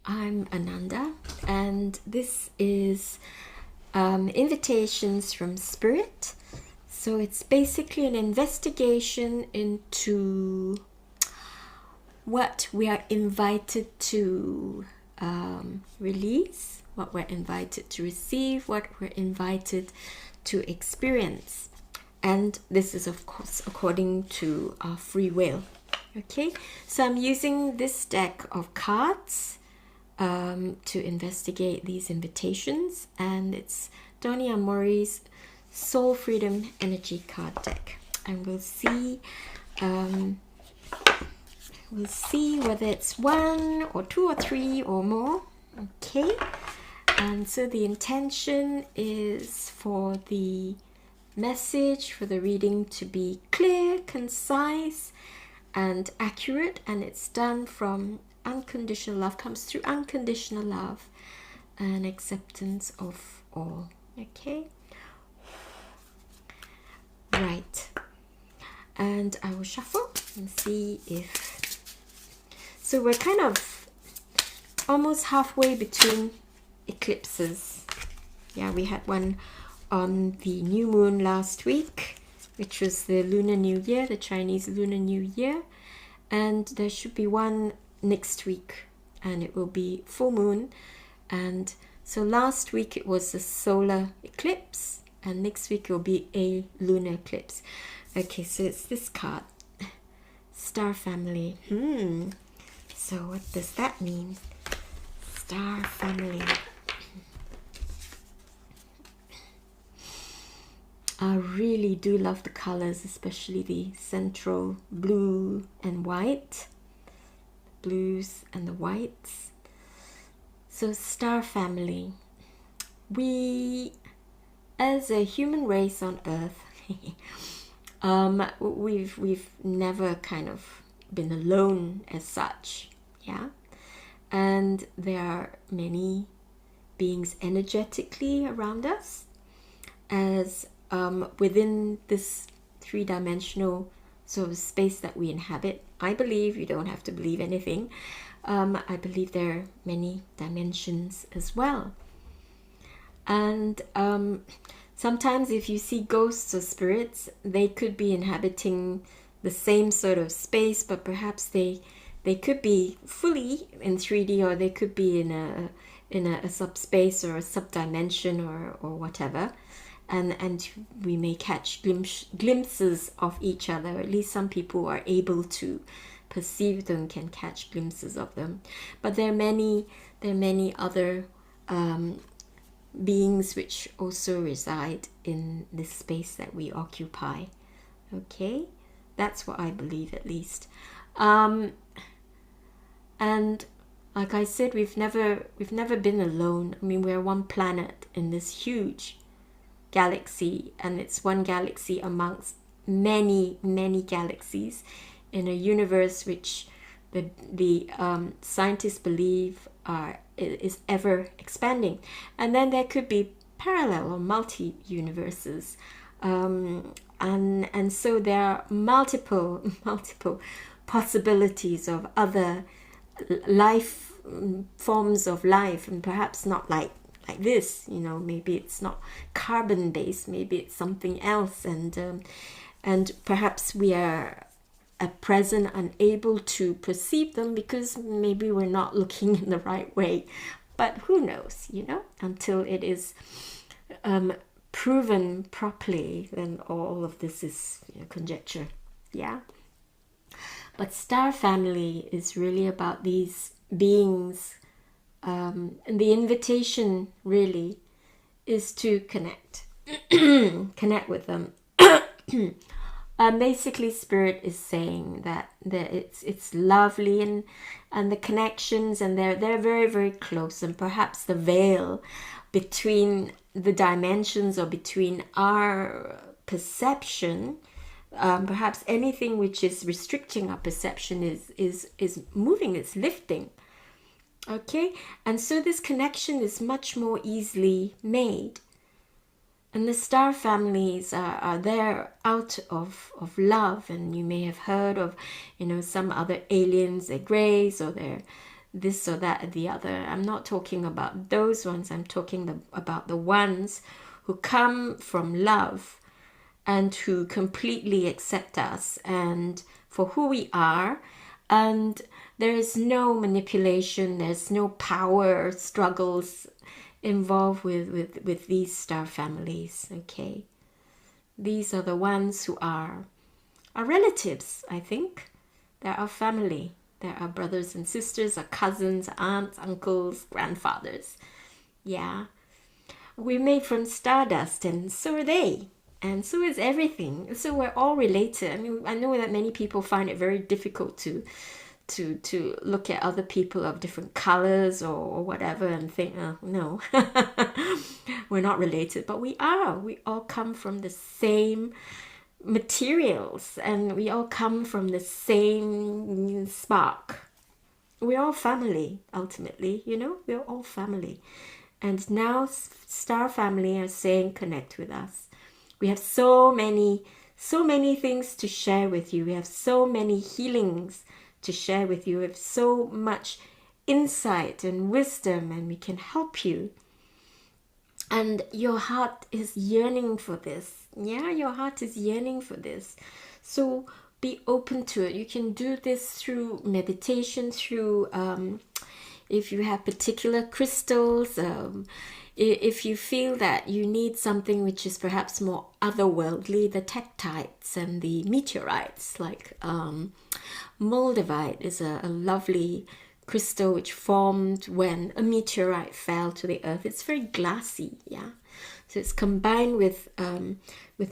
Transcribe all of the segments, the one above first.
I'm Ananda, and this is Invitations from Spirit. So it's basically an investigation into what we are invited to release, what we're invited to receive, what we're invited to experience. And this is, of course, according to our free will. Okay, so I'm using this deck of cards to investigate these invitations, and it's Donny Amori's Soul Freedom Energy card deck, and we'll see whether it's one or two or three or more. Okay, and so the intention is for the message, for the reading to be clear, concise, and accurate, and it's done from unconditional love, comes through unconditional love and acceptance of all. Okay, right, and I will shuffle and see if, so we're kind of almost halfway between eclipses. Yeah, we had one on the new moon last week, which was the Lunar New Year, the Chinese Lunar New Year, and there should be one next week, and it will be full moon. And so last week it was a solar eclipse, and next week it will be a lunar eclipse. Okay, so it's this card, Star Family. So what does that mean? Star Family. I really do love the colors, especially the central blue and white, blues and the whites. So Star Family, we as a human race on earth, we've never kind of been alone as such, yeah, and there are many beings energetically around us as within this three-dimensional sort of space that we inhabit. I believe, you don't have to believe anything, I believe there are many dimensions as well. And sometimes if you see ghosts or spirits, they could be inhabiting the same sort of space, but perhaps they could be fully in 3D, or they could be in a subspace or a subdimension or whatever. And we may catch glimpses of each other. At least some people are able to perceive them, can catch glimpses of them. But there are many other beings which also reside in this space that we occupy. Okay, that's what I believe, at least. And like I said, we've never been alone. I mean, we're one planet in this huge galaxy, and it's one galaxy amongst many galaxies in a universe which the scientists believe is ever expanding. And then there could be parallel or multi universes, and so there are multiple possibilities of other life forms of life, and perhaps not like this, you know, maybe it's not carbon based, maybe it's something else, and perhaps we are at present unable to perceive them because maybe we're not looking in the right way. But who knows, you know, until it is proven properly, then all of this is, you know, conjecture. Yeah, but Star Family is really about these beings. And the invitation really is to connect with them. Basically, Spirit is saying that it's lovely, and the connections, and they're very, very close, and perhaps the veil between the dimensions, or between our perception, perhaps anything which is restricting our perception is moving, it's lifting. Okay, and so this connection is much more easily made. And the star families are there out of love. And you may have heard of, you know, some other aliens, they're greys, or this or that or the other. I'm not talking about those ones. I'm talking about the ones who come from love and who completely accept us and for who we are. And there is no manipulation, there's no power struggles involved with these star families, okay? These are the ones who are our relatives, I think. They're our family. They're our brothers and sisters, our cousins, aunts, uncles, grandfathers. Yeah. We're made from stardust, and so are they. And so is everything. So we're all related. I mean, I know that many people find it very difficult to look at other people of different colors or whatever and think, oh, no, we're not related. But we are. We all come from the same materials, and we all come from the same spark. We're all family, ultimately, you know? We're all family. And now Star Family are saying, connect with us. We have so many things to share with you. We have so many healings to share with you. We have so much insight and wisdom, and we can help you. And your heart is yearning for this. Yeah, your heart is yearning for this. So be open to it. You can do this through meditation, through if you have particular crystals, if you feel that you need something which is perhaps more otherworldly, the tektites and the meteorites, like moldavite is a lovely crystal which formed when a meteorite fell to the earth. It's very glassy, yeah. So it's combined with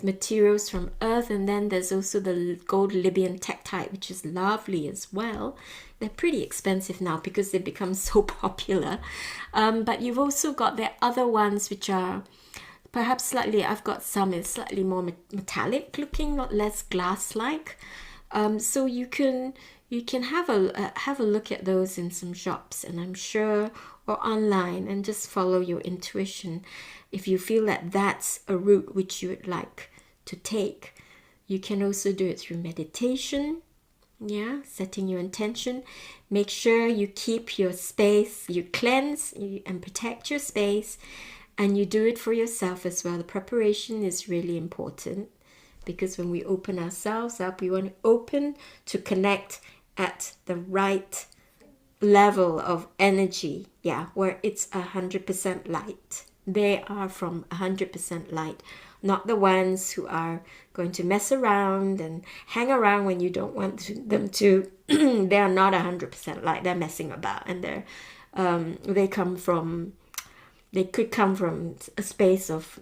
materials from earth, and then there's also the gold Libyan tektite, which is lovely as well. They're pretty expensive now because they've become so popular. But you've also got the other ones which are perhaps slightly, I've got some, it's slightly more metallic looking, not less glass-like. So you can have a look at those in some shops, and I'm sure, or online, and just follow your intuition. If you feel that that's a route which you would like to take, you can also do it through meditation. Yeah, setting your intention. Make sure you keep your space, you cleanse and protect your space, and you do it for yourself as well. The preparation is really important, because when we open ourselves up, we want to open to connect at the right level of energy, yeah, where it's 100% light. They are from 100% light, not the ones who are going to mess around and hang around when you don't want them to. They are not 100% light. They're messing about, and they could come from a space of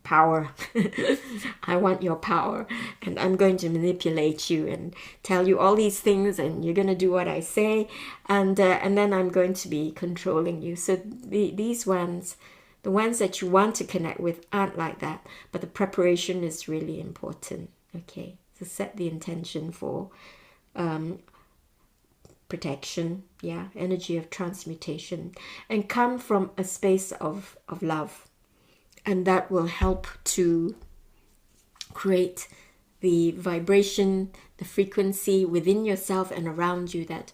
power. I want your power, and I'm going to manipulate you and tell you all these things, and you're going to do what I say, and then I'm going to be controlling you. So these ones, the ones that you want to connect with, aren't like that, but the preparation is really important. Okay, so set the intention for protection, yeah, energy of transmutation, and come from a space of love. And that will help to create the vibration, the frequency within yourself and around you, that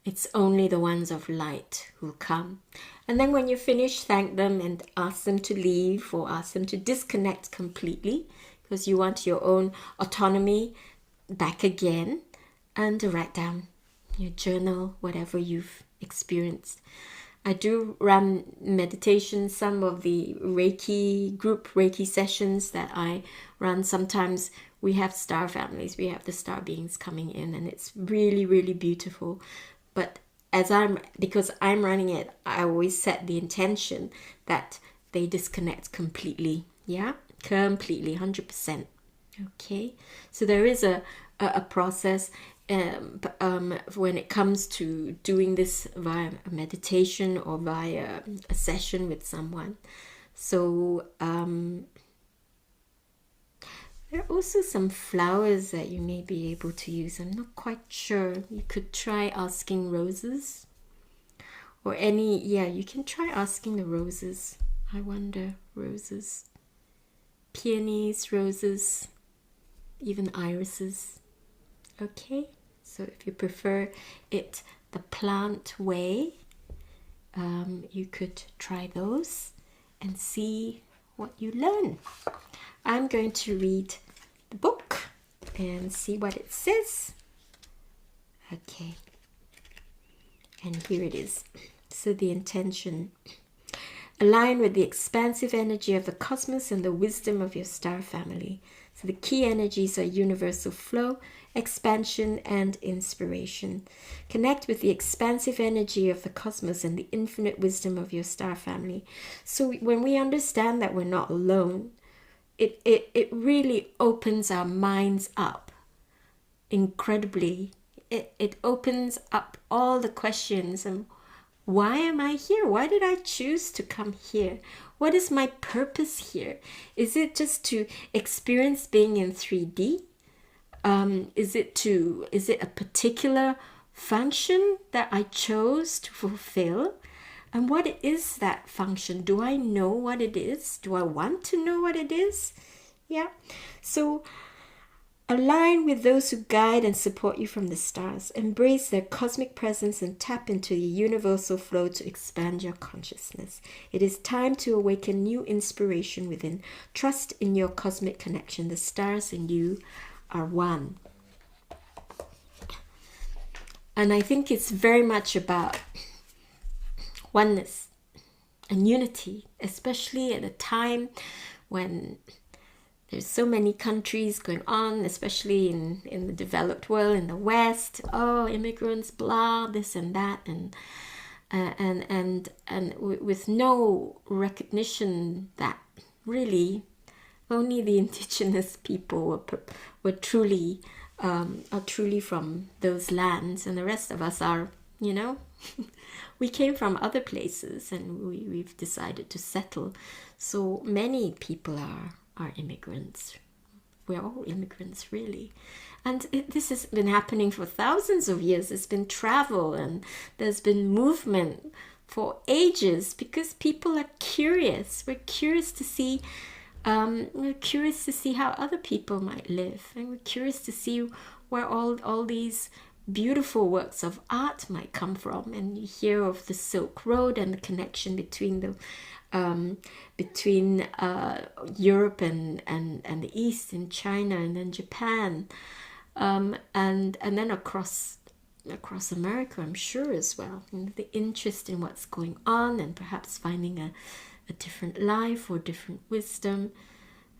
it's only the ones of light who come. And then when you finish, thank them and ask them to leave, or ask them to disconnect completely, because you want your own autonomy back again, and write down your journal, whatever you've experienced. I do run meditation, some of the Reiki, group Reiki sessions that I run. Sometimes we have star families, we have the star beings coming in, and it's really, really beautiful. But because I'm running it, I always set the intention that they disconnect completely. Yeah, completely, 100%. Okay, so there is a process. When it comes to doing this via a meditation or via a session with someone. So there are also some flowers that you may be able to use. I'm not quite sure. You could try asking roses, or you can try asking the roses. I wonder, roses, peonies, roses, even irises. Okay, so if you prefer it the plant way, you could try those and see what you learn. I'm going to read the book and see what it says. Okay, and here it is. So the intention: align with the expansive energy of the cosmos and the wisdom of your star family. So the key energies are universal flow, expansion, and inspiration. Connect with the expansive energy of the cosmos and the infinite wisdom of your star family. So when we understand that we're not alone, it really opens our minds up incredibly. It opens up all the questions and why am I here? Why did I choose to come here? What is my purpose here? Is it just to experience being in 3D? Is it a particular function that I chose to fulfill? And what is that function? Do I know what it is? Do I want to know what it is? Yeah. So align with those who guide and support you from the stars. Embrace their cosmic presence and tap into the universal flow to expand your consciousness. It is time to awaken new inspiration within. Trust in your cosmic connection. The stars and you are one. And I think it's very much about oneness and unity, especially at a time when there's so many countries going on, especially in the developed world, in the West. Oh, immigrants, blah, this and that, and with no recognition that really only the indigenous people were truly are truly from those lands, and the rest of us are, we came from other places and we've decided to settle. So many people are immigrants. We're all immigrants, really. And this has been happening for thousands of years. There's been travel and there's been movement for ages because people are curious. We're curious to see how other people might live, and we're curious to see where all these beautiful works of art might come from. And you hear of the Silk Road and the connection between Europe and the East, in China, and then Japan, and then across America, I'm sure, as well. And the interest in what's going on and perhaps finding a different life or different wisdom.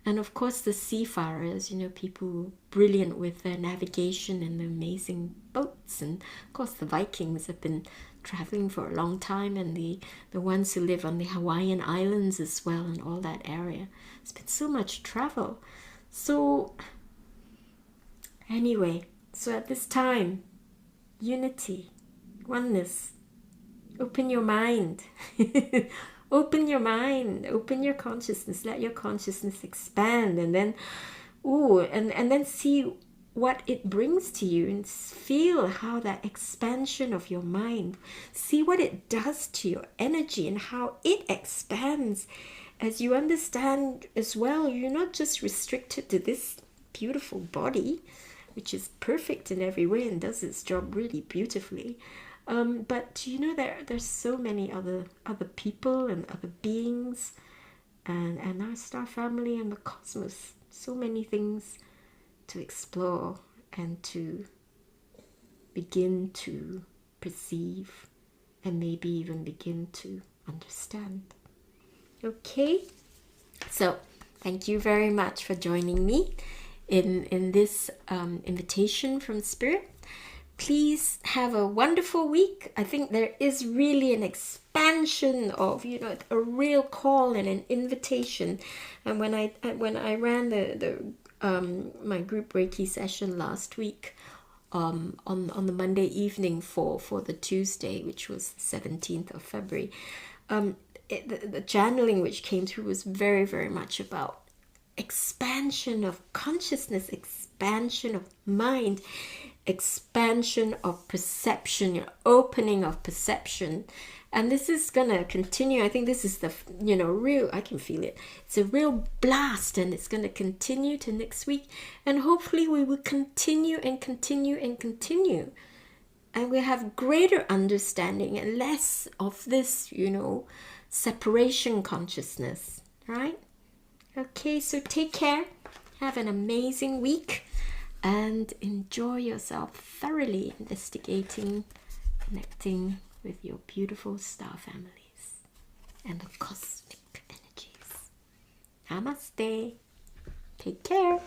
And of course the seafarers, people brilliant with their navigation and the amazing boats. And of course the Vikings have been traveling for a long time, and the ones who live on the Hawaiian Islands as well, and all that area. It's been so much travel. So anyway, so at this time, unity, oneness, open your mind. Open your mind, open your consciousness, let your consciousness expand, and then and then see what it brings to you, and feel how that expansion of your mind, see what it does to your energy and how it expands as you understand as well. You're not just restricted to this beautiful body, which is perfect in every way and does its job really beautifully. But there's so many other people and other beings, and our star family and the cosmos. So many things to explore and to begin to perceive, and maybe even begin to understand. Okay, so thank you very much for joining me in this invitation from Spirit. Please have a wonderful week. I think there is really an expansion of, a real call and an invitation. And when I ran my group Reiki session last week, on the Monday evening for the Tuesday, which was the 17th of February, the channeling which came through was very, very much about expansion of consciousness, expansion of mind, expansion of perception, your opening of perception. And this is gonna continue. I think this is the real, I can feel it, it's a real blast, and it's gonna continue to next week, and hopefully we will continue and continue and continue and we have greater understanding and less of this, separation consciousness, right? Okay, so take care. Have an amazing week and enjoy yourself thoroughly investigating, connecting with your beautiful star families and the cosmic energies. Namaste. Take care.